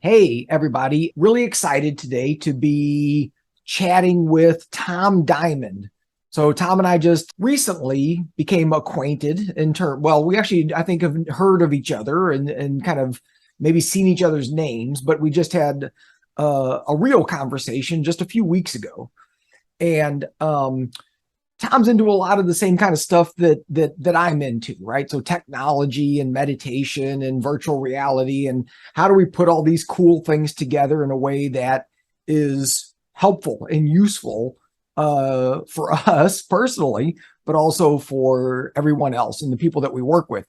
Hey, everybody. Really excited today to be chatting with Tom Diamond. So Tom and I just recently became acquainted well, we actually, I think, have heard of each other and kind of maybe seen each other's names, but we just had a real conversation just a few weeks ago. And Tom's into a lot of the same kind of stuff that I'm into, right? So technology and meditation and virtual reality, and how do we put all these cool things together in a way that is helpful and useful for us personally, but also for everyone else and the people that we work with.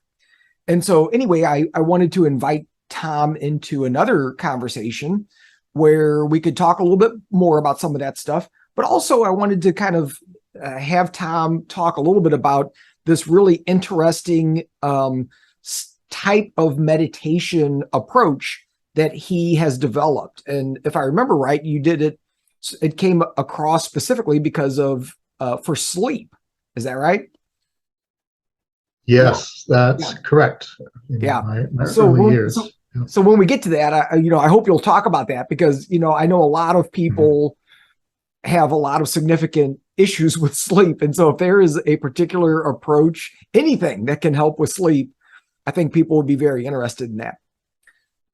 And so anyway, I wanted to invite Tom into another conversation where we could talk a little bit more about some of that stuff. But also I wanted to kind of have Tom talk a little bit about this really interesting type of meditation approach that he has developed. And if I remember right, it came across specifically because of for sleep. Is that right? Yes, that's correct. In Yeah. my So early when, years. so, Yeah. so when we get to that, I hope you'll talk about that because, I know a lot of Mhm. people have a lot of significant issues with sleep. And so if there is a particular approach, anything that can help with sleep, I think people would be very interested in that.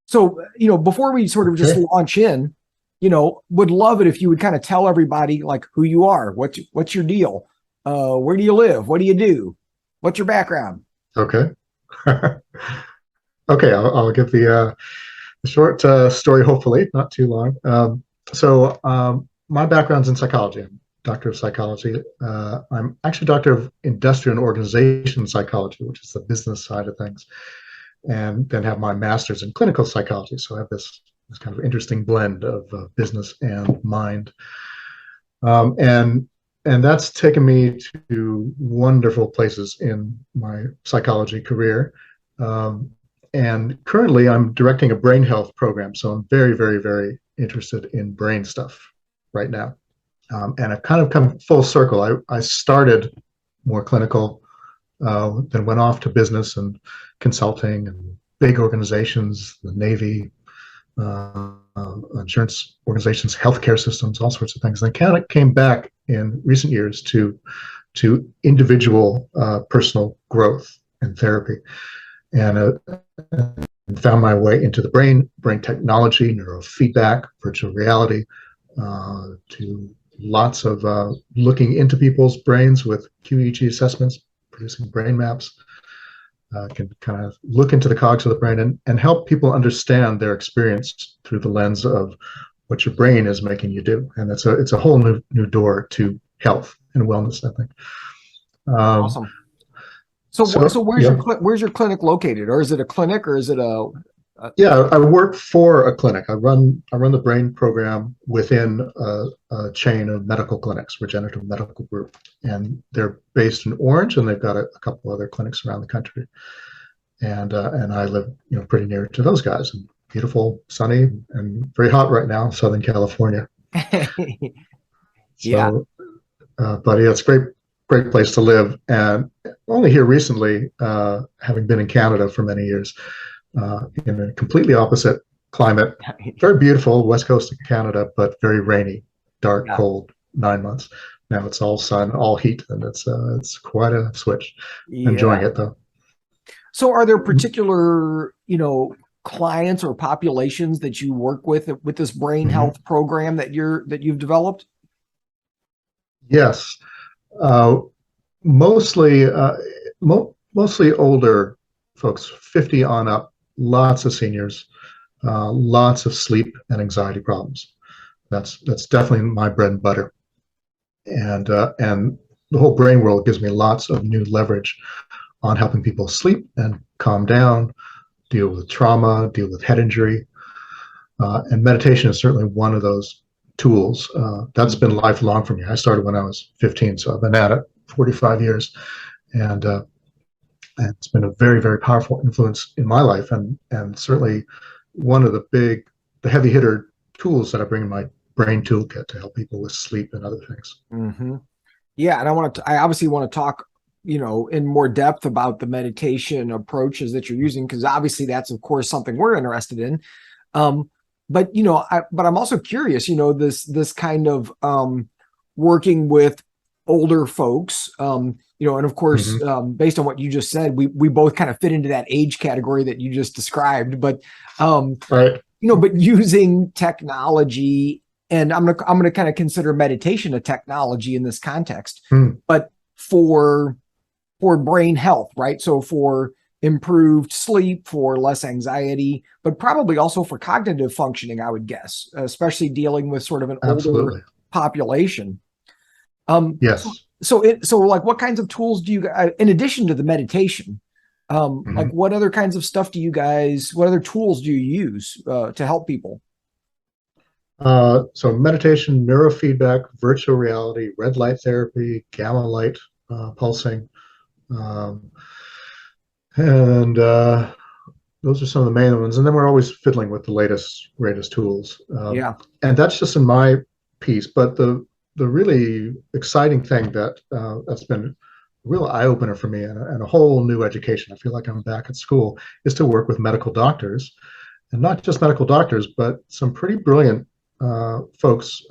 So, before we sort of just Okay. launch in, would love it if you would kind of tell everybody like who you are, what's your deal? Where do you live? What do you do? What's your background? Okay. Okay. I'll give the short story, hopefully not too long. My background's in psychology. I'm doctor of psychology. I'm actually doctor of industrial and organization psychology, which is the business side of things, and then have my master's in clinical psychology. So I have this kind of interesting blend of business and mind. And that's taken me to wonderful places in my psychology career. Um, and currently, I'm directing a brain health program, so I'm very, very, very interested in brain stuff right now. And I've kind of come full circle. I started more clinical, then went off to business and consulting and big organizations, the Navy, insurance organizations, healthcare systems, all sorts of things. And I kind of came back in recent years to individual personal growth and therapy, and found my way into the brain technology, neurofeedback, virtual reality, to lots of looking into people's brains with QEEG assessments, producing brain maps, can kind of look into the cogs of the brain and help people understand their experience through the lens of what your brain is making you do. And it's a whole new door to health and wellness, I think. Um, Awesome. So yeah, where's your clinic located, or is it a clinic, or is it a yeah. I work for a clinic. I run the brain program within a chain of medical clinics, Regenerative Medical Group, and they're based in Orange, and they've got a couple other clinics around the country. And I live pretty near to those guys. And beautiful, sunny, and very hot right now, Southern California. yeah, So, but yeah, it's a great place to live. And only here recently, having been in Canada for many years, in a completely opposite climate, very beautiful west coast of Canada, but very rainy, dark, yeah, cold 9 months. Now it's all sun, all heat, and it's quite a switch. Enjoying yeah. it though. So are there particular, clients or populations that you work with this brain Mhm. health program that you've developed? Yes. Uh, mostly mostly older folks, 50 on up, lots of seniors, lots of sleep and anxiety problems. That's definitely my bread and butter. And the whole brain world gives me lots of new leverage on helping people sleep and calm down, deal with trauma, deal with head injury. And meditation is certainly one of those tools. That's been lifelong for me. I started when I was 15, so I've been at it 45 years. And and it's been a very, very powerful influence in my life, and certainly one of the heavy hitter tools that I bring in my brain toolkit to help people with sleep and other things. Mm-hmm. Yeah, and I obviously want to talk, in more depth about the meditation approaches that you're using, because obviously that's of course something we're interested in. Um, but but I'm also curious, this kind of working with older folks, and of course, Hmm. based on what you just said, we both kind of fit into that age category that you just described. But Right. but using technology, and I'm gonna kind of consider meditation a technology in this context, Mm. but for brain health, right? So for improved sleep, for less anxiety, but probably also for cognitive functioning, I would guess, especially dealing with sort of an older Absolutely. population. Um, so, Yes. so like, what kinds of tools do you, in addition to the meditation, like Hmm. what other kinds of stuff do you guys, what other tools do you use to help people? So meditation, neurofeedback, virtual reality, red light therapy, gamma light pulsing, um, and those are some of the main ones. And then we're always fiddling with the latest greatest tools, Yeah. and that's just in my piece. But the really exciting thing that's been a real eye opener for me and a whole new education. I feel like I'm back at school is to work with medical doctors, and not just medical doctors, but some pretty brilliant folks.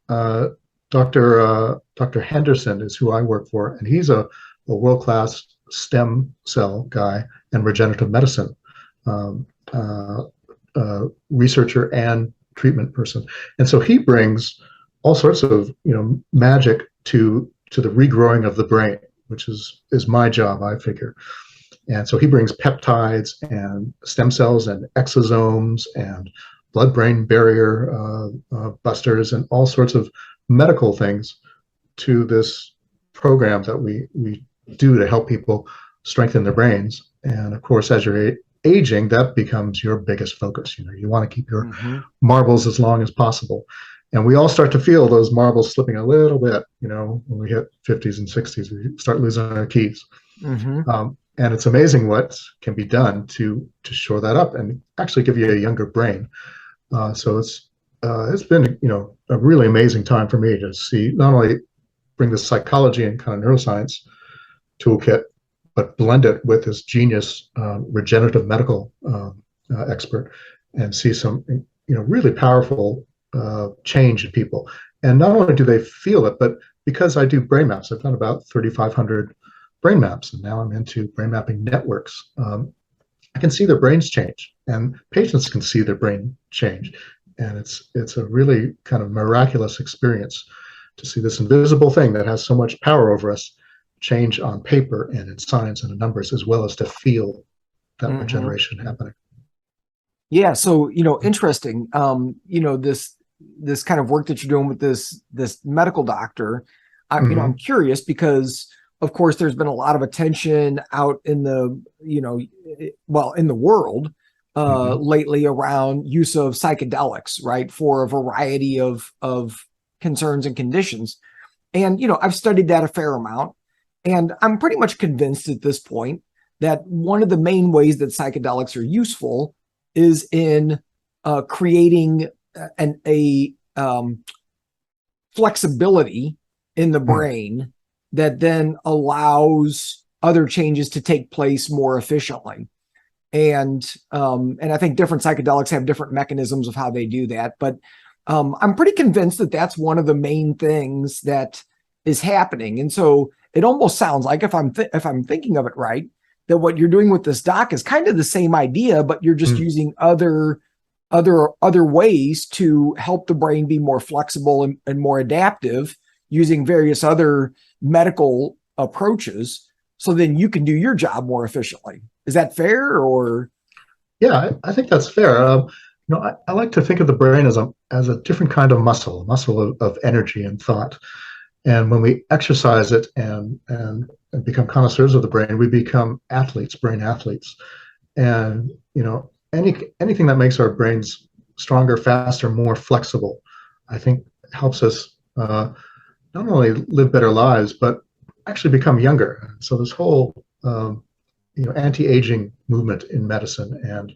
Uh, Dr. Henderson is who I work for, and he's a world class stem cell guy and regenerative medicine um, uh, researcher and treatment person. And so he brings all sorts of magic to the regrowing of the brain, which is my job, I figure. And so he brings peptides and stem cells and exosomes and blood-brain barrier busters and all sorts of medical things to this program that we do to help people strengthen their brains. And of course, as you're aging, that becomes your biggest focus. You want to keep your Mm-hmm. marbles as long as possible. And we all start to feel those marbles slipping a little bit, when we hit 50s and 60s, we start losing our keys. Mm-hmm. And it's amazing what can be done to shore that up and actually give you a younger brain. So it's been a really amazing time for me to see not only bring the psychology and kind of neuroscience toolkit, but blend it with this genius regenerative medical expert and see some really powerful change in people. And not only do they feel it, but because I do brain maps, I've done about 3,500 brain maps, and now I'm into brain mapping networks. I can see their brains change, and patients can see their brain change, and it's a really kind of miraculous experience to see this invisible thing that has so much power over us change on paper and in science and in numbers, as well as to feel that Mm-hmm. regeneration happening. Yeah, so interesting. This kind of work that you're doing with this medical doctor. I'm Mm-hmm. curious because, of course, there's been a lot of attention out in the in the world Mm-hmm. lately around use of psychedelics, right, for a variety of concerns and conditions. And I've studied that a fair amount, and I'm pretty much convinced at this point that one of the main ways that psychedelics are useful is in creating a flexibility in the brain that then allows other changes to take place more efficiently. And I think different psychedelics have different mechanisms of how they do that. But I'm pretty convinced that that's one of the main things that is happening. And so it almost sounds like, if I'm thinking of it right, that what you're doing with this doc is kind of the same idea, but you're just Mm-hmm. using other ways to help the brain be more flexible and more adaptive, using various other medical approaches, so then you can do your job more efficiently. Is that fair? Or Yeah, I think that's fair. I like to think of the brain as a different kind of muscle, a muscle of energy and thought. And when we exercise it and become connoisseurs of the brain, we become athletes, brain athletes. And anything that makes our brains stronger, faster, more flexible, I think helps us not only live better lives, but actually become younger. So this whole anti-aging movement in medicine and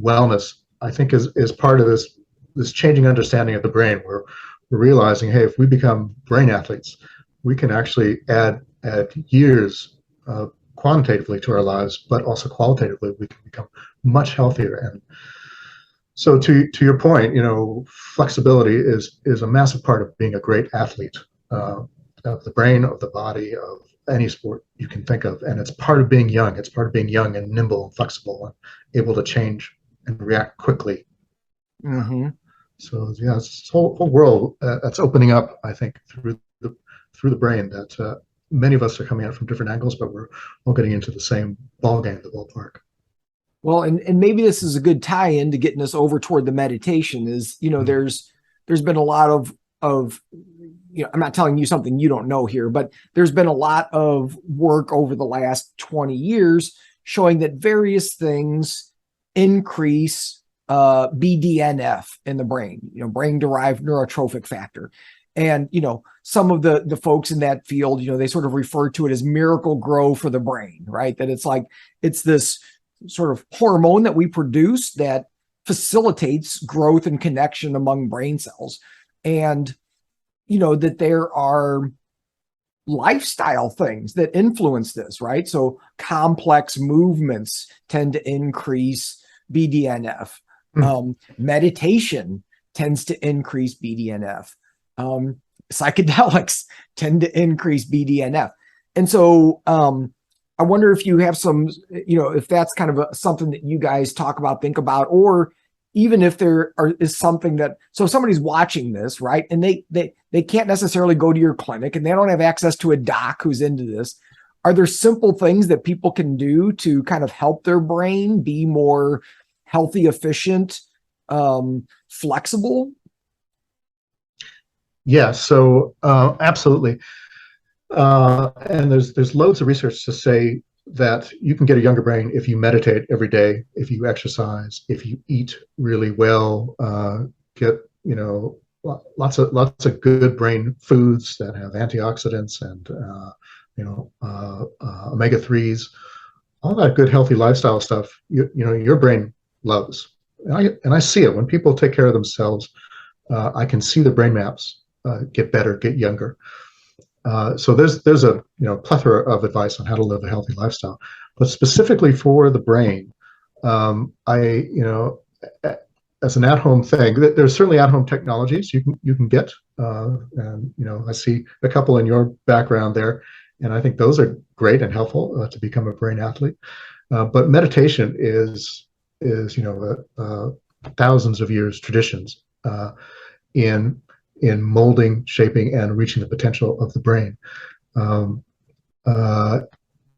wellness, I think, is part of this changing understanding of the brain, where we're realizing, hey, if we become brain athletes, we can actually add years quantitatively to our lives, but also qualitatively, we can become much healthier. And So to your point, flexibility is a massive part of being a great athlete, of the brain, of the body, of any sport you can think of, and it's part of being young. It's part of being young and nimble and flexible and able to change and react quickly. Mm-hmm. So yeah, it's this whole world that's opening up, I think, through the brain that many of us are coming at from different angles, but we're all getting into the same ball game, the ballpark. Well, and maybe this is a good tie-in to getting us over toward the meditation is, Mm. there's been a lot of I'm not telling you something you don't know here, but there's been a lot of work over the last 20 years showing that various things increase bdnf in the brain, brain derived neurotrophic factor. And some of the folks in that field, they sort of refer to it as miracle grow for the brain, right? That it's this sort of hormone that we produce that facilitates growth and connection among brain cells. And that there are lifestyle things that influence this, right? So complex movements tend to increase bdnf. Mm. Meditation tends to increase bdnf. Psychedelics tend to increase bdnf. And so I wonder if you have some, if that's kind of something that you guys talk about, think about, or even if is something that, so if somebody's watching this, right, and they can't necessarily go to your clinic and they don't have access to a doc who's into this, are there simple things that people can do to kind of help their brain be more healthy, efficient, flexible? Yeah, so absolutely. And there's loads of research to say that you can get a younger brain if you meditate every day, if you exercise, if you eat really well, get lots of good brain foods that have antioxidants and omega 3s, all that good healthy lifestyle stuff. Your brain loves, and I see it when people take care of themselves. I can see the brain maps get better, get younger. So there's a plethora of advice on how to live a healthy lifestyle, but specifically for the brain, I as an at-home thing, there's certainly at-home technologies you can get, and I see a couple in your background there, and I think those are great and helpful to become a brain athlete. But meditation is thousands of years traditions in molding, shaping, and reaching the potential of the brain. Um,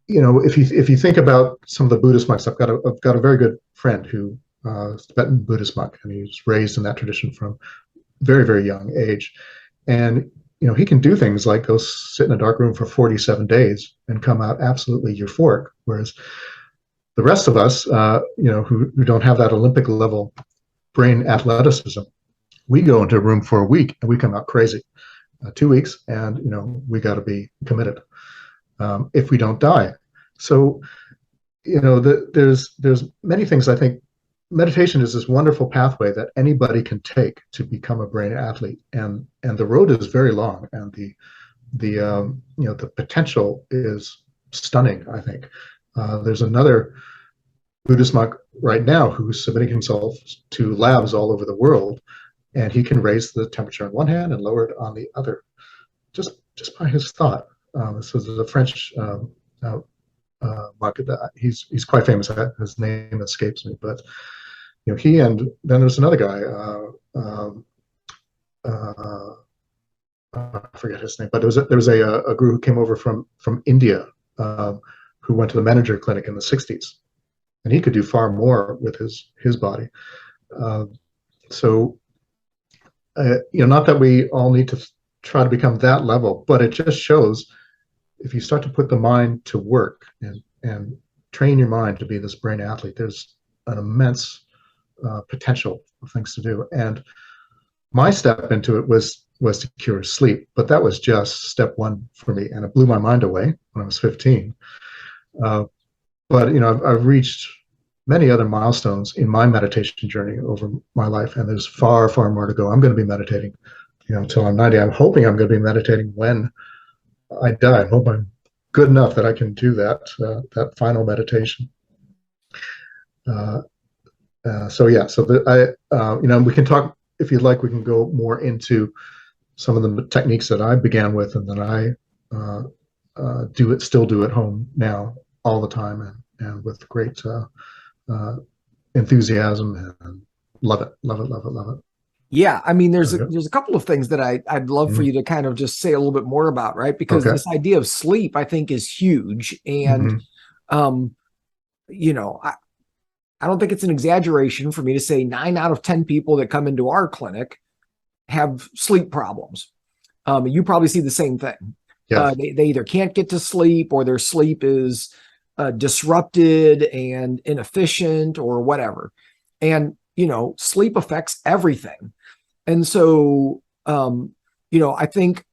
if you think about some of the Buddhist monks, I've got a very good friend who is a Tibetan Buddhist monk, and he was raised in that tradition from very, very young age. And he can do things like go sit in a dark room for 47 days and come out absolutely euphoric, whereas the rest of us, who don't have that Olympic level brain athleticism, we go into a room for a week and we come out crazy. 2 weeks, and we got to be committed if we don't die. So there's many things. I think meditation is this wonderful pathway that anybody can take to become a brain athlete, and the road is very long, and the potential is stunning. I think there's another Buddhist monk right now who's submitting himself to labs all over the world, and he can raise the temperature on one hand and lower it on the other, just by his thought. So there's a French monk. He's quite famous. His name escapes me, but he, and then there's another guy. I forget his name, but there was a group who came over from India, who went to the manager clinic in the 60s, and he could do far more with his body. So not that we all need to try to become that level, but it just shows if you start to put the mind to work and train your mind to be this brain athlete, there's an immense potential of things to do. And my step into it was to cure sleep, but that was just step one for me, and it blew my mind away when I was 15. But I've reached many other milestones in my meditation journey over my life, and there's far, far more to go. I'm going to be meditating, until I'm 90. I'm hoping I'm going to be meditating when I die. I hope I'm good enough that I can do that final meditation. So yeah, so we can talk if you'd like. We can go more into some of the techniques that I began with and that I still do at home now all the time, and with great uh, enthusiasm, and love it, love it, love it, love it. Yeah, I mean, Okay. there's a couple of things that I'd love for Mhm. you to kind of just say a little bit more about, right? Because Okay. this idea of sleep, I think, is huge, and Hmm. um, you know, I don't think it's an exaggeration for me to say 9 out of 10 people that come into our clinic have sleep problems. You probably see the same thing. Yes. They either can't get to sleep or their sleep is disrupted and inefficient or whatever. And, sleep affects everything. And so, I think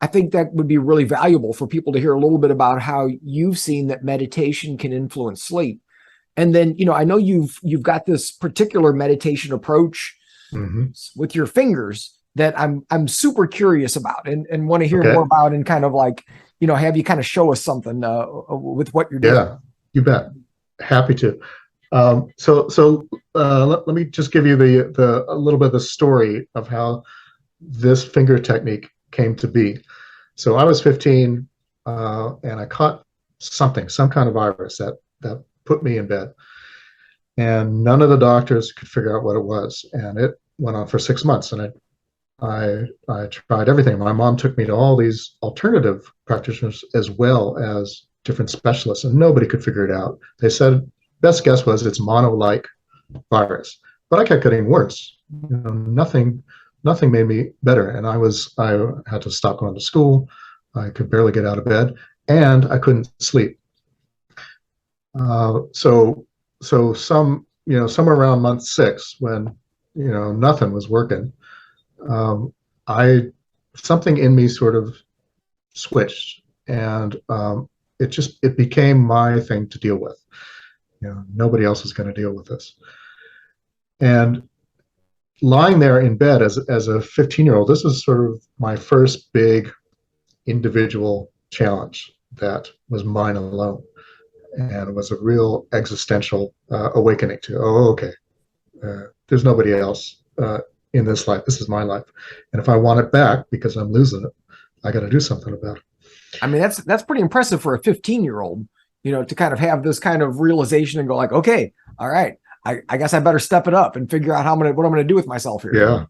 that would be really valuable for people to hear a little bit about how you've seen that meditation can influence sleep. And then, I know you've got this particular meditation approach Hmm. with your fingers that I'm super curious about and want to hear more Okay. about, and kind of like, have you kind of show us something with what you're doing. Yeah, you bet. Happy to. Let me just give you the a little bit of the story of how this finger technique came to be. So I was 15, and I caught some kind of virus that put me in bed, and none of the doctors could figure out what it was, and it went on for 6 months, and I tried everything. My mom took me to all these alternative practitioners as well as different specialists, and nobody could figure it out. They said best guess was it's mono-like virus, but I kept getting worse. Nothing made me better, and I had to stop going to school. I could barely get out of bed, and I couldn't sleep. So somewhere around month 6, when nothing was working, um, I something in me sort of switched, and it became my thing to deal with. Nobody else is going to deal with this. And lying there in bed as a 15-year-old, this was sort of my first big individual challenge that was mine alone, and it was a real existential awakening to, oh, okay, there's nobody else in this life. This is my life, and if I want it back because I'm losing it, I got to do something about it. I mean, that's pretty impressive for a 15-year-old, to kind of have this kind of realization and go like, okay, all right, I guess I better step it up and figure out what I'm going to do with myself here. Yeah,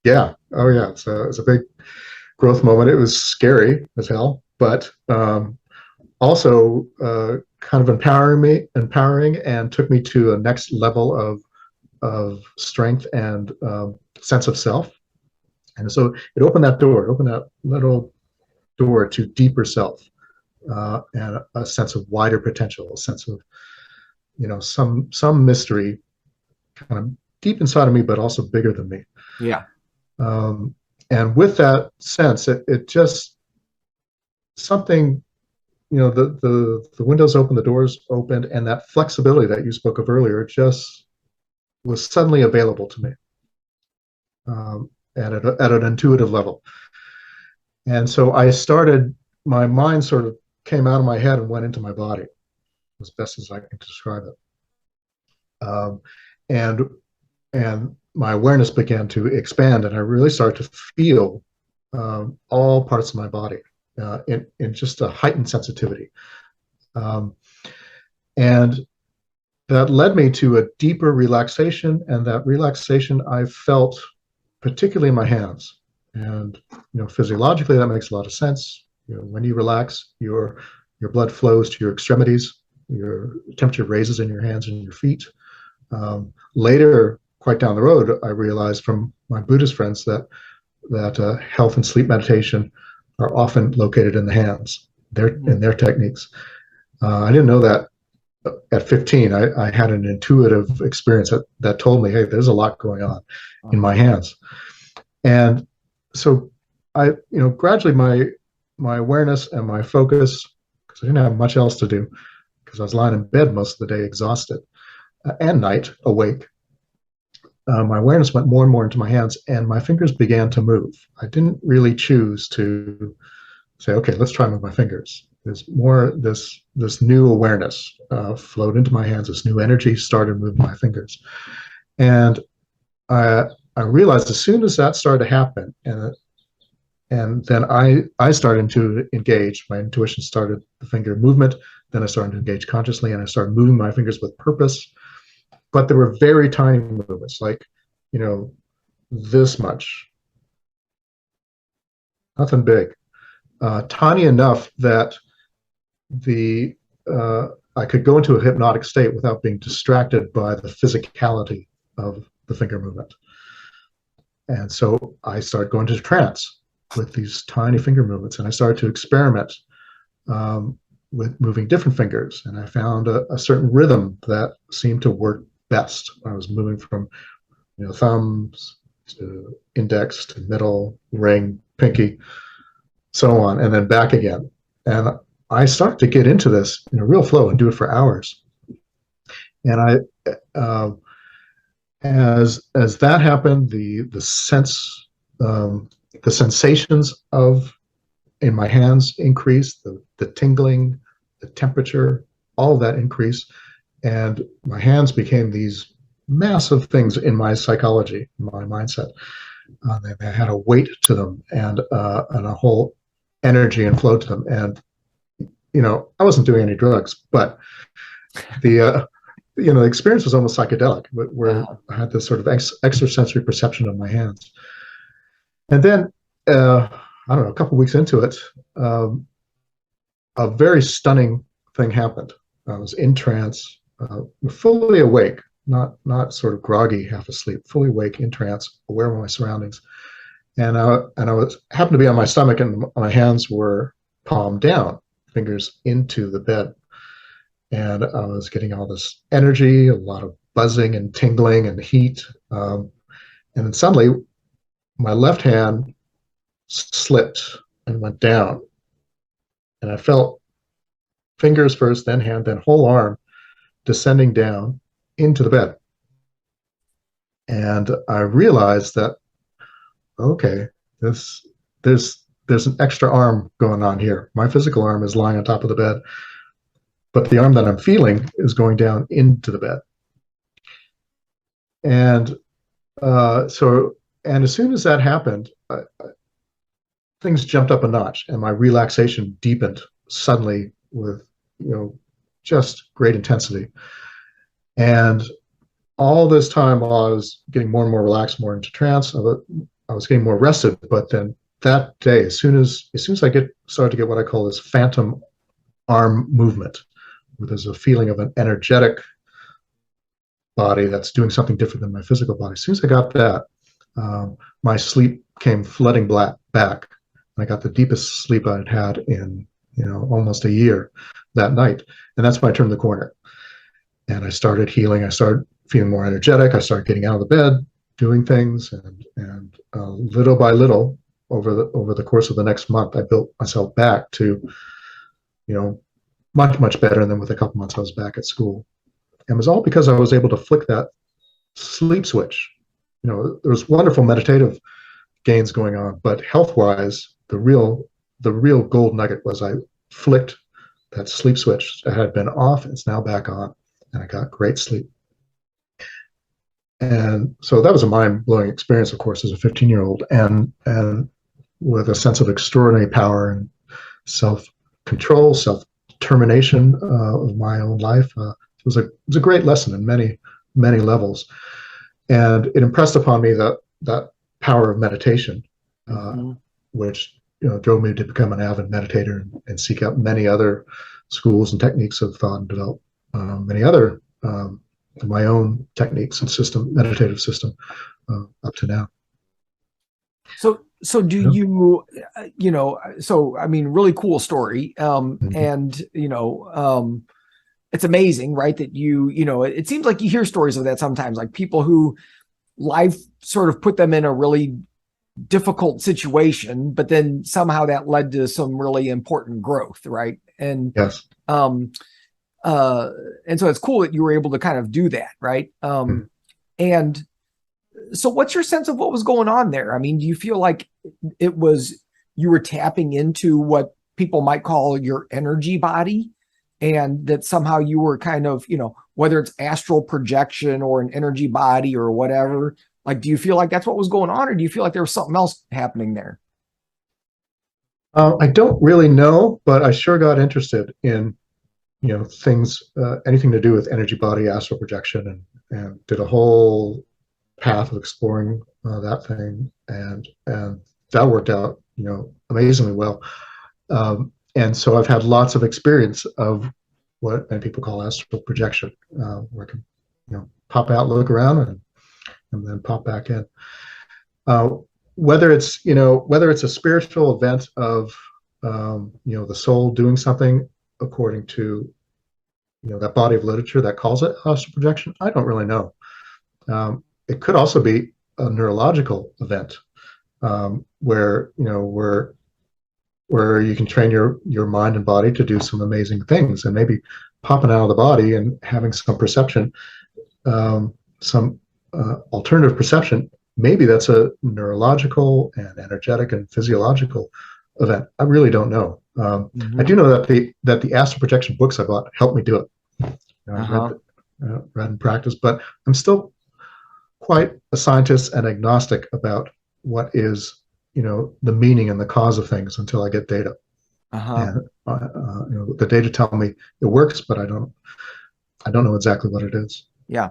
yeah, oh yeah. It's a big growth moment. It was scary as hell, but also kind of empowering, and took me to a next level of strength and sense of self. And so it opened that little door to deeper self, and a sense of wider potential, a sense of some mystery kind of deep inside of me, but also bigger than me. Yeah. Um, and with that sense, it just something, the windows opened, the doors opened, and that flexibility that you spoke of earlier just was suddenly available to me, at an intuitive level. And so my mind sort of came out of my head and went into my body as best as I can describe it. Um, and my awareness began to expand, and I really started to feel all parts of my body in just a heightened sensitivity. Um, and that led me to a deeper relaxation, and that relaxation I felt particularly in my hands. And physiologically, that makes a lot of sense. When you relax, your blood flows to your extremities, your temperature raises in your hands and your feet. Later, quite down the road, I realized from my Buddhist friends that health and sleep meditation are often located in the hands, in their techniques. I didn't know that at 15. I had an intuitive experience that told me, hey, there's a lot going on in my hands. And so gradually my awareness and my focus, because I didn't have much else to do, because I was lying in bed most of the day exhausted, and night awake, my awareness went more and more into my hands, and my fingers began to move. I didn't really choose to say, okay, let's try with my fingers. there's more this new awareness flowed into my hands. This new energy started moving my fingers, and I realized as soon as that started to happen, and then I started to engage. My intuition started the finger movement. Then I started to engage consciously, and I started moving my fingers with purpose. But there were very tiny movements, like, this much, nothing big, tiny enough that the I could go into a hypnotic state without being distracted by the physicality of the finger movement. And so I started going to trance with these tiny finger movements, and I started to experiment with moving different fingers. And I found a certain rhythm that seemed to work best. I was moving from thumbs to index to middle, ring, pinky, so on, and then back again. And I started to get into this in a real flow and do it for hours. And as that happened, the sensations of in my hands increased, the tingling, the temperature, all of that increased, and my hands became these massive things in my psychology, my mindset. They had a weight to them and a whole energy and flow to them. And I wasn't doing any drugs, but the experience was almost psychedelic, where I had this sort of extrasensory perception of my hands. And then, I don't know, a couple of weeks into it, a very stunning thing happened. I was in trance, fully awake, not sort of groggy, half asleep, fully awake, in trance, aware of my surroundings. And I happened to be on my stomach, and my hands were palm down, fingers into the bed. And I was getting all this energy, a lot of buzzing and tingling and heat. And then suddenly, my left hand slipped and went down. And I felt fingers first, then hand, then whole arm descending down into the bed. And I realized that, okay, there's an extra arm going on here. My physical arm is lying on top of the bed, but the arm that I'm feeling is going down into the bed. And and as soon as that happened, things jumped up a notch, and my relaxation deepened suddenly with just great intensity. And all this time, while I was getting more and more relaxed, more into trance, I was getting more rested. But then that day, as soon as I started to get what I call this phantom arm movement, where there's a feeling of an energetic body that's doing something different than my physical body. As soon as I got that, my sleep came flooding back. I got the deepest sleep I'd had in almost a year that night, and that's when I turned the corner. And I started healing. I started feeling more energetic. I started getting out of the bed, doing things, and little by little, over the course of the next month, I built myself back to, much better than with a couple months I was back at school. And it was all because I was able to flick that sleep switch. There was wonderful meditative gains going on, but health-wise, the real gold nugget was I flicked that sleep switch that had been off. It's now back on, and I got great sleep. And so that was a mind-blowing experience, of course, as a 15-year-old, and with a sense of extraordinary power and self-control, self-determination of my own life. It was a great lesson in many, many levels. And it impressed upon me that power of meditation, which drove me to become an avid meditator and seek out many other schools and techniques of thought, and develop many other my own techniques and meditative system up to now. So do you, so, I mean, really cool story. And, it's amazing, right? That it seems like you hear stories of that sometimes, like people who life sort of put them in a really difficult situation, but then somehow that led to some really important growth, right? And yes. And so it's cool that you were able to kind of do that, right? And so what's your sense of what was going on there? I mean, do you feel like you were tapping into what people might call your energy body, and that somehow you were kind of, whether it's astral projection or an energy body or whatever. Like, do you feel like that's what was going on, or do you feel like there was something else happening there? I don't really know, but I sure got interested in things, anything to do with energy body, astral projection, and did a whole path of exploring that thing, and that worked out amazingly well. And so I've had lots of experience of what many people call astral projection, where I can pop out, look around, and then pop back in. Uh, whether it's a spiritual event of the soul doing something according to that body of literature that calls it astral projection, I don't really know. It could also be a neurological event, where you can train your mind and body to do some amazing things, and maybe popping out of the body and having some perception, some alternative perception. Maybe that's a neurological and energetic and physiological event. I really don't know. I do know that the astral projection books I bought helped me do it. Uh-huh. Read and practiced, but I'm still quite a scientist and agnostic about what is the meaning and the cause of things until I get data. Uh-huh. And the data tell me it works, but I don't know exactly what it is. Yeah.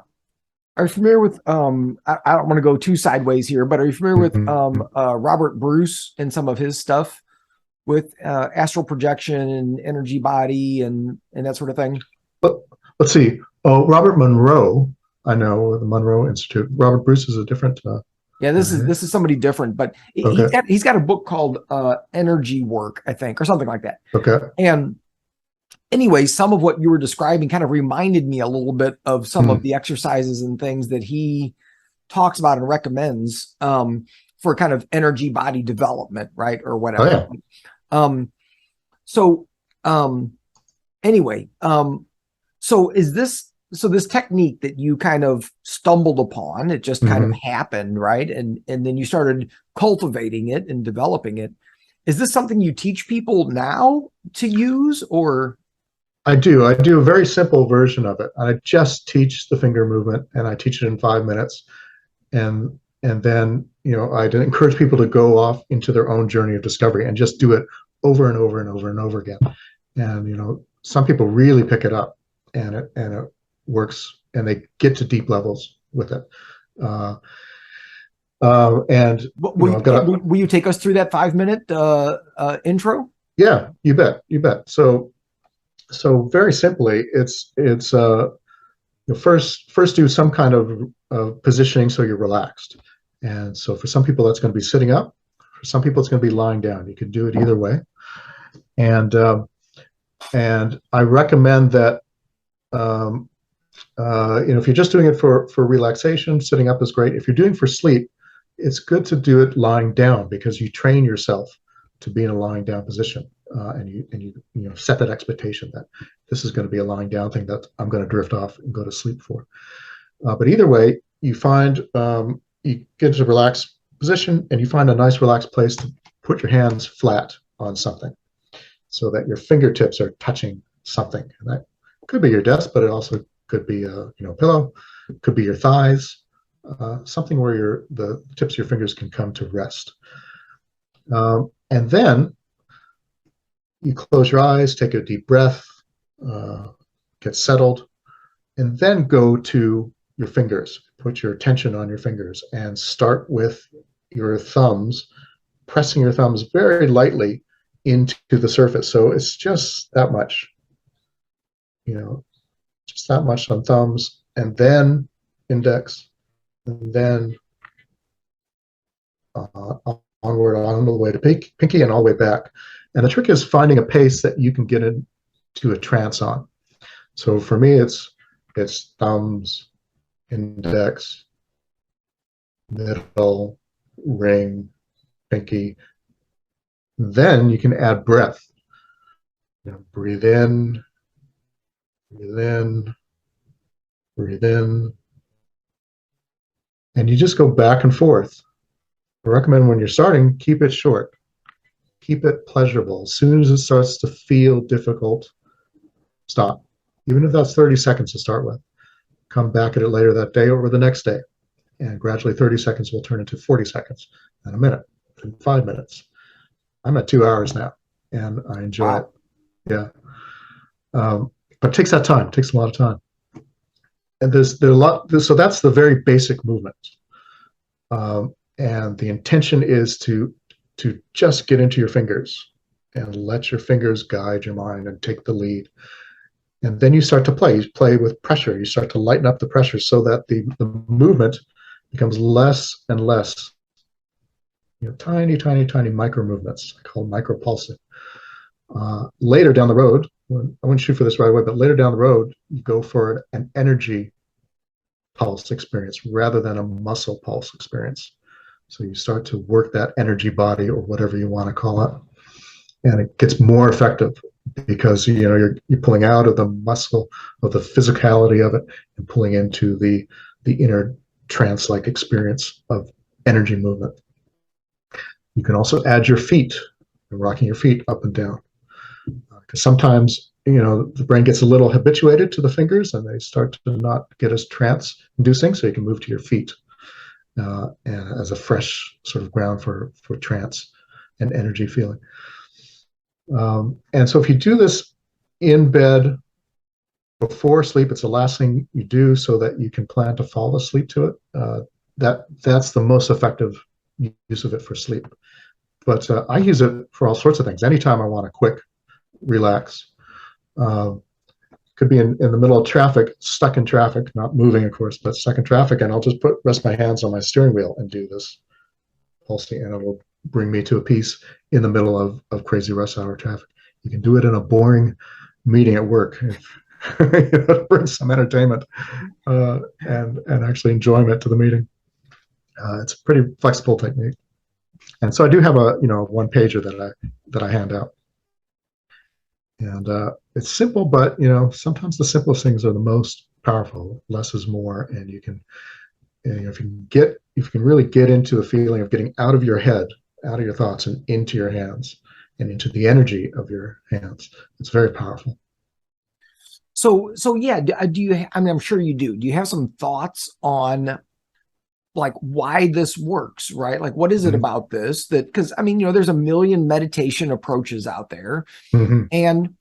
Are you familiar with I don't want to go too sideways here, but are you familiar with Mhm. Robert Bruce and some of his stuff with astral projection and energy body and that sort of thing? But let's see. Oh, Robert Monroe, I know the Monroe Institute. Robert Bruce is a different Yeah, this is guy. this is somebody different, but Okay. he's got a book called Energy Work, I think, or something like that. Okay. And anyway, some of what you were describing kind of reminded me a little bit of some of Hmm. the exercises and things that he talks about and recommends for kind of energy body development, right? Or Oh whatever. yeah. Um, so anyway, so this technique that you kind of stumbled upon, it just kind of Hmm. happened, right? And then you started cultivating it and developing it. Is this something you teach people now to use, or? I do. I do a very simple version of it. I just teach the finger movement, and I teach it in 5 minutes, and then I encourage people to go off into their own journey of discovery and just do it over and over and over and over again. And some people really pick it up, and it works, and they get to deep levels with it. Uh, and Will I've got a will you take us through that 5 minute intro? yeah, you bet. So very simply, it's first do some kind of positioning so you're relaxed. And so for some people that's going to be sitting up. For some people it's going to be lying down. You can do it either way. And I recommend that um, if you're just doing it for relaxation, sitting up is great. If you're doing it for sleep, it's good to do it lying down, because you train yourself to be in a lying down position, and you set that expectation that this is going to be a lying down thing that I'm going to drift off and go to sleep for. But either way, you get into a relaxed position, and you find a nice relaxed place to put your hands flat on something, so that your fingertips are touching something. And that could be your desk, but it also could be a pillow, could be your thighs, something where the tips of your fingers can come to rest. And then you close your eyes, take a deep breath, get settled, and then go to your fingers. Put your attention on your fingers and start with your thumbs, pressing your thumbs very lightly into the surface. So it's just that much, you know, just that much on thumbs, and then index, and then onward, on the way to pinky, and all the way back. And the trick is finding a pace that you can get into a trance on. So for me, it's thumbs, index, middle, ring, pinky. Then you can add breath. Breathe in, breathe in, breathe in, and you just go back and forth. I recommend when you're starting, keep it short. Keep it pleasurable. As soon as it starts to feel difficult, stop. Even if that's 30 seconds to start with. Come back at it later that day or the next day. And gradually 30 seconds will turn into 40 seconds, and a minute, and 5 minutes. I'm at 2 hours now, and I enjoy it. Yeah. But it takes that time. It takes a lot of time. And there's a lot. So that's the very basic movement. And the intention is to just get into your fingers and let your fingers guide your mind and take the lead. And then you start to play. You play with pressure. You start to lighten up the pressure so that the movement becomes less and less, tiny, tiny, tiny micro movements called micro pulsing. Later down the road, I wouldn't shoot for this right away, but later down the road, you go for an energy pulse experience rather than a muscle pulse experience. So you start to work that energy body, or whatever you want to call it, and it gets more effective because you're pulling out of the muscle, of the physicality of it, and pulling into the inner trance-like experience of energy movement. You can also add your feet, rocking your feet up and down, because sometimes the brain gets a little habituated to the fingers and they start to not get as trance inducing, so you can move to your feet and as a fresh sort of ground for trance and energy feeling. And so if you do this in bed before sleep, it's the last thing you do so that you can plan to fall asleep to it. That's the most effective use of it for sleep. But I use it for all sorts of things. Anytime I want to quick relax. Could be in the middle of traffic, stuck in traffic, not moving, of course, but stuck in traffic, and I'll just rest my hands on my steering wheel and do this pulsing, and it will bring me to a peace in the middle of crazy rush hour traffic. You can do it in a boring meeting at work. Bring some entertainment and actually enjoyment to the meeting. It's a pretty flexible technique. And so I do have a one pager that I hand out. And it's simple, but sometimes the simplest things are the most powerful. Less is more, and you can, if you can really get into the feeling of getting out of your head, out of your thoughts, and into your hands, and into the energy of your hands, it's very powerful. So yeah, do you? I mean, I'm sure you do. Do you have some thoughts on like why this works, right? Like, what is it about this that? Because I mean, there's a million meditation approaches out there. And,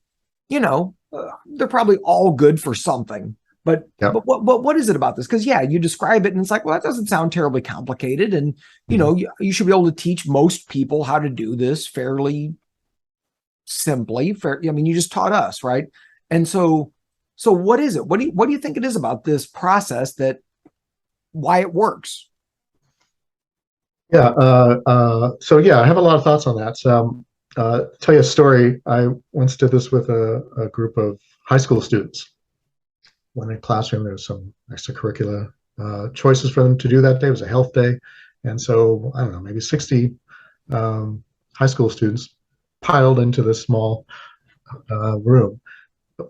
they're probably all good for something, but what is it about this? Because you describe it and it's like, well, that doesn't sound terribly complicated. And, you should be able to teach most people how to do this fairly simply. I mean, you just taught us, right? And so what is it? What do you think it is about this process why it works? I have a lot of thoughts on that. So, tell you a story. I once did this with a group of high school students. When in classroom, there was some extracurricular choices for them to do that day. It was a health day. And so, I don't know, maybe 60 high school students piled into this small room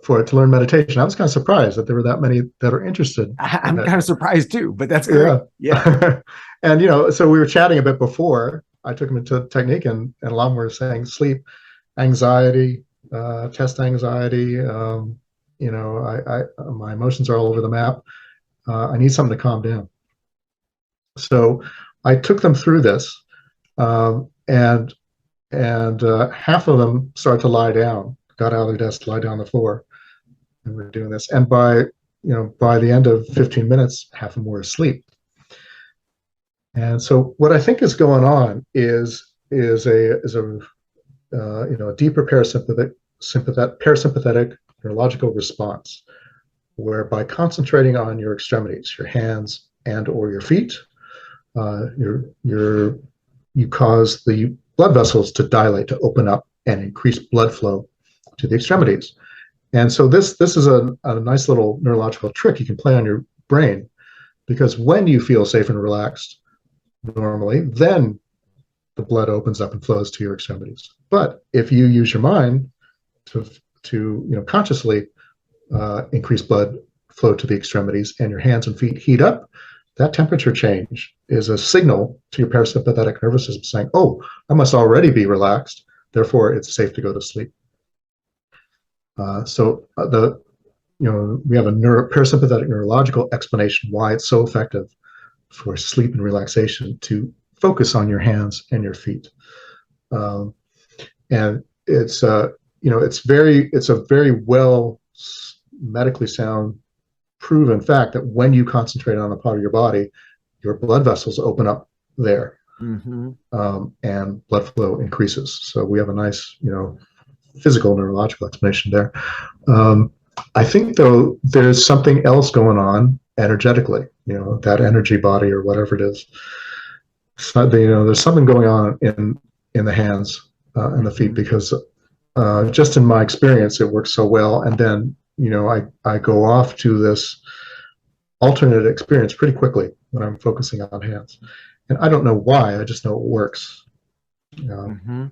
to learn meditation. I was kind of surprised that there were that many that are interested. I'm kind of surprised too, but that's great. Yeah. And, so we were chatting a bit before. I took them into technique, and a lot of them were saying sleep, anxiety, test anxiety. My emotions are all over the map. I need something to calm down. So I took them through this, and half of them started to lie down, got out of their desk, lie down on the floor, and we're doing this. And by the end of 15 minutes, half of them were asleep. And so what I think is going on is a deeper parasympathetic neurological response, where by concentrating on your extremities, your hands and or your feet, you cause the blood vessels to dilate, to open up, and increase blood flow to the extremities. And so this is a nice little neurological trick you can play on your brain, because when you feel safe and relaxed normally, then the blood opens up and flows to your extremities. But if you use your mind to consciously increase blood flow to the extremities, and your hands and feet heat up, that temperature change is a signal to your parasympathetic nervous system saying, oh, I must already be relaxed. Therefore, it's safe to go to sleep. We have a parasympathetic neurological explanation why it's so effective for sleep and relaxation to focus on your hands and your feet. And it's a very well medically sound proven fact that when you concentrate on a part of your body, your blood vessels open up there, and blood flow increases. So we have a nice, physical neurological explanation there. I think though there's something else going on energetically, that energy body or whatever it is. So, there's something going on in the hands and the feet, because just in my experience, it works so well. And then, I go off to this alternate experience pretty quickly when I'm focusing on hands. And I don't know why, I just know it works. And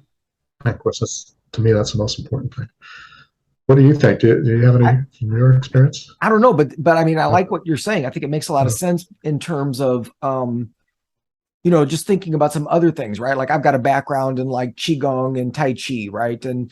of course, to me, that's the most important thing. What do you think? Do you have any from your experience? I don't know, but I mean, I like what you're saying. I think it makes a lot of sense in terms of, just thinking about some other things, right? Like I've got a background in like Qigong and Tai Chi, right? And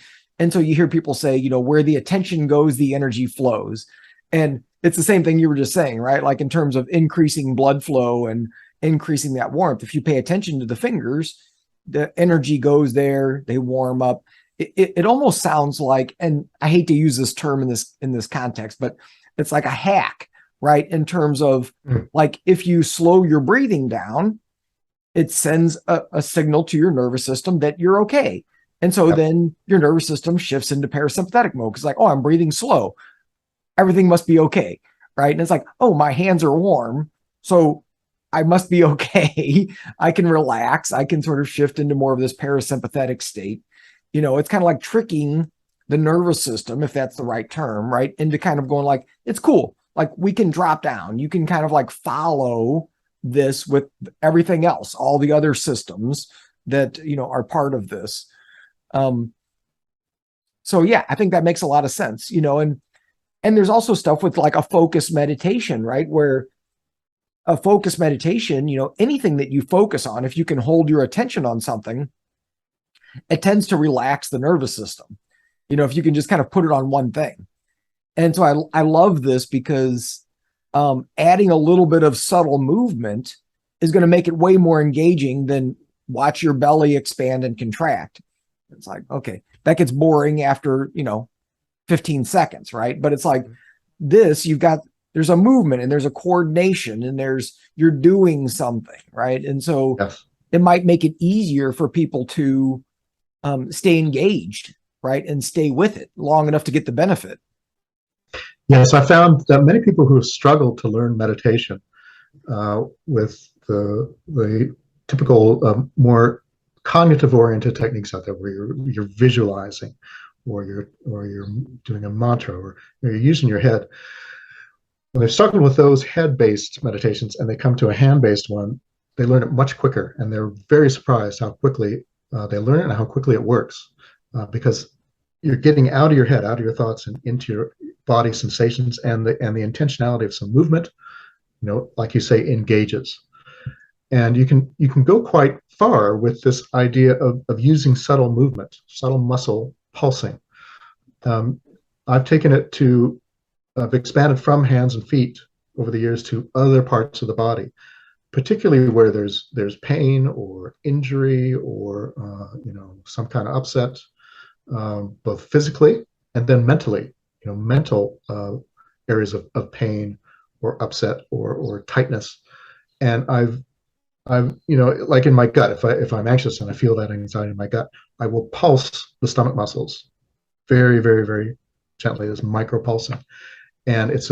so you hear people say, where the attention goes, the energy flows. And it's the same thing you were just saying, right? Like in terms of increasing blood flow and increasing that warmth. If you pay attention to the fingers, the energy goes there, they warm up. It almost sounds like, and I hate to use this term in this context, but it's like a hack, right? In terms of like, if you slow your breathing down, it sends a signal to your nervous system that you're okay. And so then your nervous system shifts into parasympathetic mode. It's like, oh, I'm breathing slow. Everything must be okay, right? And it's like, oh, my hands are warm, so I must be okay. I can relax. I can sort of shift into more of this parasympathetic state. It's kind of like tricking the nervous system, if that's the right term, right? Into kind of going like, it's cool. Like we can drop down. You can kind of like follow this with everything else, all the other systems that, are part of this. So yeah, I think that makes a lot of sense, and there's also stuff with like a focused meditation, right? Where a focused meditation, anything that you focus on, if you can hold your attention on something, it tends to relax the nervous system, if you can just kind of put it on one thing. And so I love this because adding a little bit of subtle movement is going to make it way more engaging than watch your belly expand and contract. It's like, okay, that gets boring after, 15 seconds, right? But it's like this, there's a movement and there's a coordination and you're doing something, right? And so it might make it easier for people to stay engaged, right? And stay with it long enough to get the benefit. Yes, I found that many people who have struggled to learn meditation with the typical more cognitive-oriented techniques out there, where you're visualizing, or you're doing a mantra, or you're using your head. When they've struggled with those head-based meditations and they come to a hand-based one, they learn it much quicker, and they're very surprised how quickly they learn it and how quickly it works, because you're getting out of your head, out of your thoughts, and into your body sensations, and the intentionality of some movement, like you say, engages. And you can go quite far with this idea of using subtle movement, subtle muscle pulsing. I've taken it I've expanded from hands and feet over the years to other parts of the body, particularly where there's pain or injury or some kind of upset, both physically and then mentally. Mental areas of pain or upset or tightness. And I've like in my gut, if I'm anxious and I feel that anxiety in my gut, I will pulse the stomach muscles very, very, very gently, this micro pulsing, and it's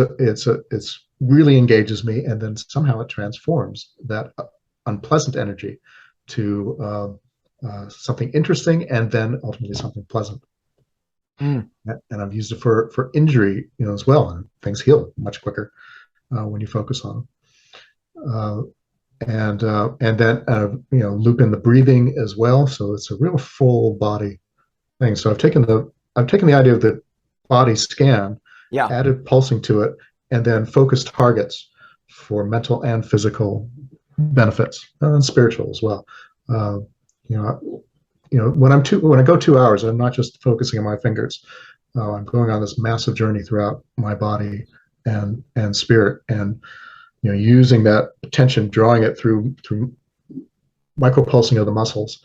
really engages me, and then somehow it transforms that unpleasant energy to something interesting, and then ultimately something pleasant. And I've used it for injury, as well, and things heal much quicker when you focus on them. And then loop in the breathing as well, so it's a real full body thing. So I've taken the idea of the body scan, added pulsing to it, and then focused targets for mental and physical benefits, and spiritual as well. when I go 2 hours, I'm not just focusing on my fingers. I'm going on this massive journey throughout my body and spirit, and using that attention, drawing it through micropulsing of the muscles,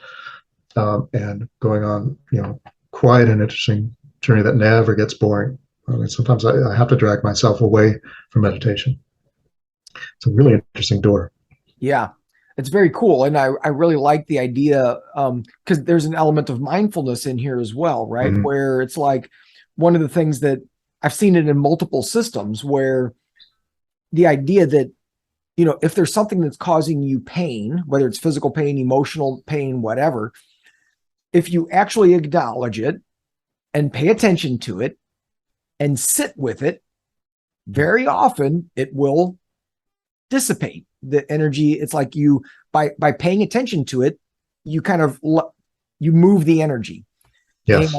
and going on, quite an interesting journey that never gets boring. I mean, sometimes I have to drag myself away from meditation. It's a really interesting door. Yeah, it's very cool. And I really like the idea, because there's an element of mindfulness in here as well, right? Mm-hmm. Where it's like one of the things that I've seen it in multiple systems where the idea that, if there's something that's causing you pain, whether it's physical pain, emotional pain, whatever, if you actually acknowledge it and pay attention to it and sit with it, very often it will dissipate the energy. It's like you, by paying attention to it, you kind of you move the energy. Yes.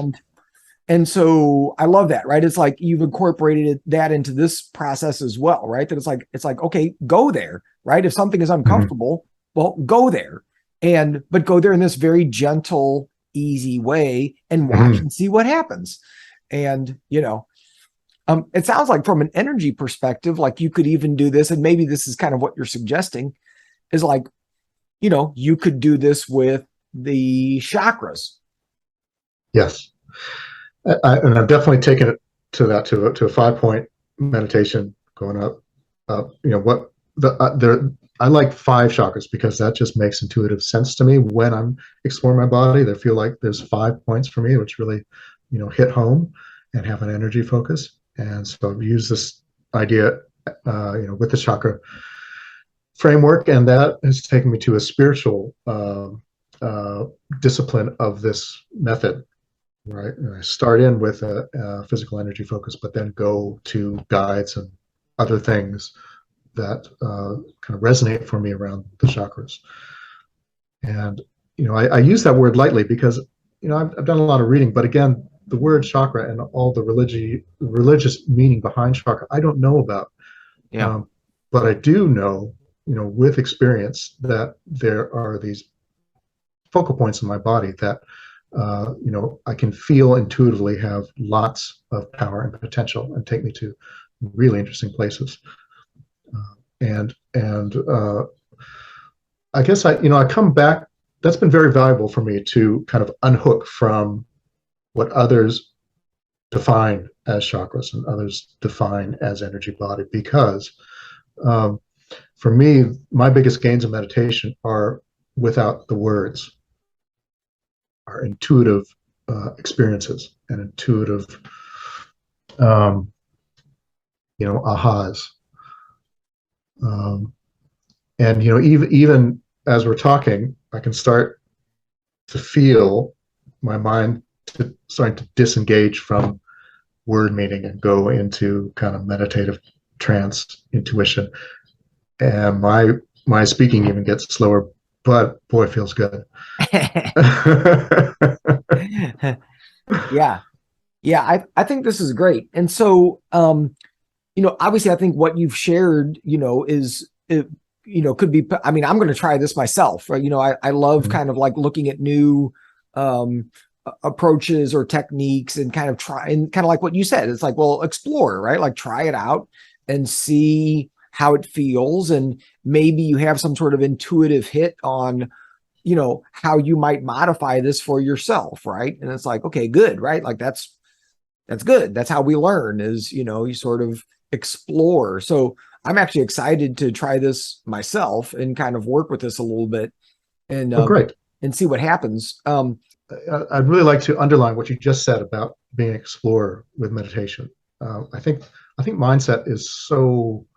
And so I love that, right? It's like you've incorporated that into this process as well, right? That it's like, okay, go there, right? If something is uncomfortable, well, go there, but go there in this very gentle, easy way and watch and see what happens. And, it sounds like from an energy perspective, like you could even do this, and maybe this is kind of what you're suggesting, is like, you could do this with the chakras. Yes. And I've definitely taken it to that, to a 5-point meditation, going up. What I like 5 chakras because that just makes intuitive sense to me when I'm exploring my body. They feel like there's 5 points for me, which really, hit home and have an energy focus. And so I've used this idea, with the chakra framework, and that has taken me to a spiritual discipline of this method. Right. And I start in with a physical energy focus, but then go to guides and other things that kind of resonate for me around the chakras. And, I use that word lightly because, I've done a lot of reading, but again, the word chakra and all the religious meaning behind chakra, I don't know about. Yeah. But I do know, with experience, that there are these focal points in my body that I can feel intuitively have lots of power and potential and take me to really interesting places. And I guess I come back. That's been very valuable for me to kind of unhook from what others define as chakras and others define as energy body, because for me, my biggest gains in meditation are without the words, are intuitive experiences and intuitive, ahas. Um, and even as we're talking, I can start to feel my mind starting to disengage from word meaning and go into kind of meditative trance intuition, and my speaking even gets slower, but boy, it feels good. Yeah. Yeah. I think this is great. And so, obviously I think what you've shared, is, could be, I mean, I'm going to try this myself, right? I love kind of like looking at new, approaches or techniques and kind of try, and kind of like what you said, it's like, well, explore, right? Like try it out and see how it feels. And maybe you have some sort of intuitive hit on, how you might modify this for yourself. Right. And it's like, okay, good. Right. Like that's good. That's how we learn is, you sort of explore. So I'm actually excited to try this myself and kind of work with this a little bit and, Oh, great. and see what happens. I'd really like to underline what you just said about being an explorer with meditation. I think mindset is so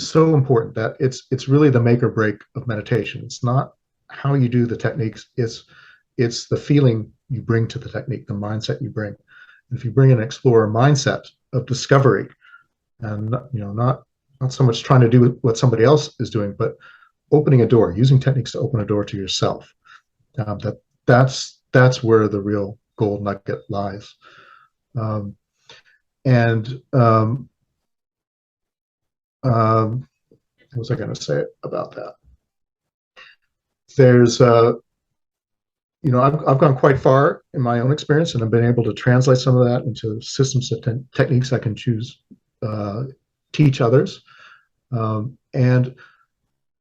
important that it's really the make or break of meditation. It's not how you do the techniques. It's the feeling you bring to the technique, the mindset you bring. And if you bring an explorer mindset of discovery, and not so much trying to do what somebody else is doing, but opening a door, using techniques to open a door to yourself. That's where the real gold nugget lies. And what was I going to say about that? There's I've gone quite far in my own experience, and I've been able to translate some of that into systems of techniques I can choose, teach others. And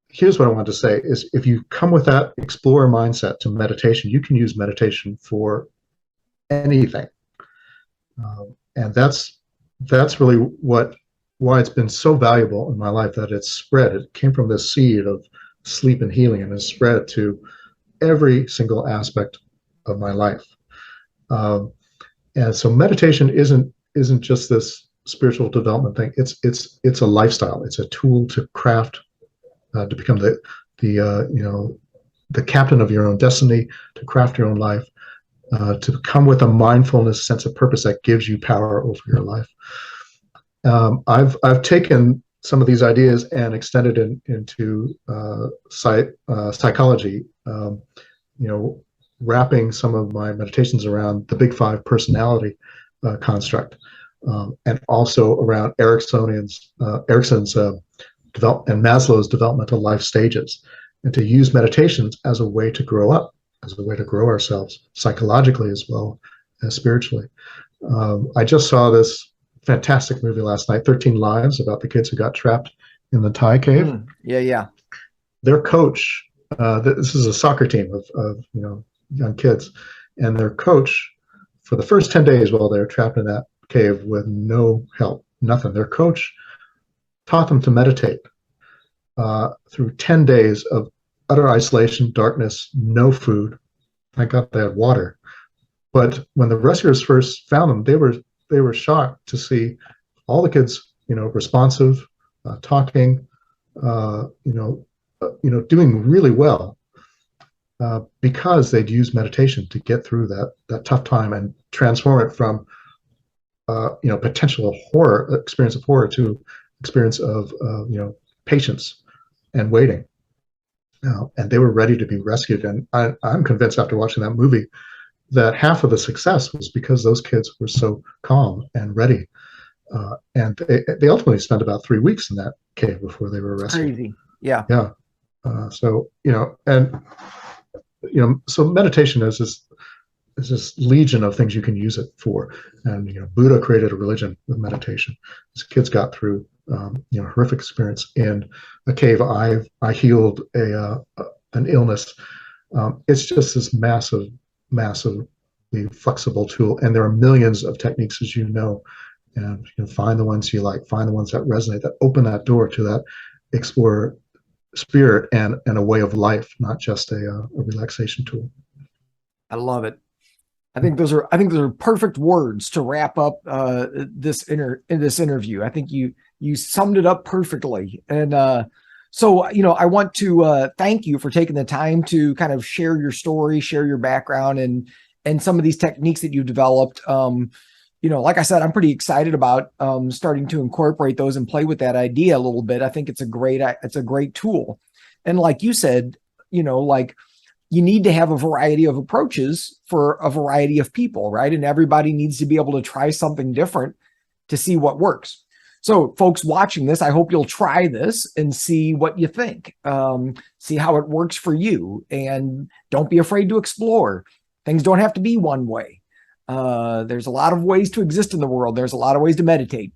here's what I want to say is if you come with that explorer mindset to meditation, you can use meditation for anything. And that's really why it's been so valuable in my life, that it's spread. It came from this seed of sleep and healing and has spread to every single aspect of my life. And so meditation isn't just this spiritual development thing. It's a lifestyle. It's a tool to craft, to become the captain of your own destiny, to craft your own life, to come with a mindfulness sense of purpose that gives you power over your life. I've taken some of these ideas and extended it into psychology. Wrapping some of my meditations around the Big Five personality construct, and also around Erickson's and Maslow's developmental life stages, and to use meditations as a way to grow up, as a way to grow ourselves psychologically as well as spiritually. I just saw this fantastic movie last night, 13 Lives, about the kids who got trapped in the Thai cave. Yeah. Their coach, this is a soccer team of young kids, and their coach, for the first 10 days while they were trapped in that cave with no help, nothing, their coach taught them to meditate through 10 days of utter isolation, darkness, no food. Thank God they had water. But when the rescuers first found them, they were shocked to see all the kids, responsive, talking, doing really well, because they'd use meditation to get through that tough time and transform it from potential experience of horror to experience of patience and waiting. And they were ready to be rescued. And I'm convinced after watching that movie that half of the success was because those kids were so calm and ready. And they ultimately spent about 3 weeks in that cave before they were rescued. Crazy. Yeah. Yeah. So meditation is this legion of things you can use it for. And Buddha created a religion with meditation. His kids got through horrific experience in a cave. I healed an illness. It's just this massively flexible tool, and there are millions of techniques, as you know. And find the ones you like, find the ones that resonate, that open that door to that explorer spirit and a way of life, not just a relaxation tool. I love it. I think those are perfect words to wrap up this interview. I think you summed it up perfectly. And so I want to thank you for taking the time to kind of share your story, share your background, and some of these techniques that you developed. Like I said, I'm pretty excited about starting to incorporate those and play with that idea a little bit. I think it's a great tool. And like you said, you need to have a variety of approaches for a variety of people, right? And everybody needs to be able to try something different to see what works. So folks watching this, I hope you'll try this and see what you think. See how it works for you, and don't be afraid to explore. Things don't have to be one way. There's a lot of ways to exist in the world. There's a lot of ways to meditate.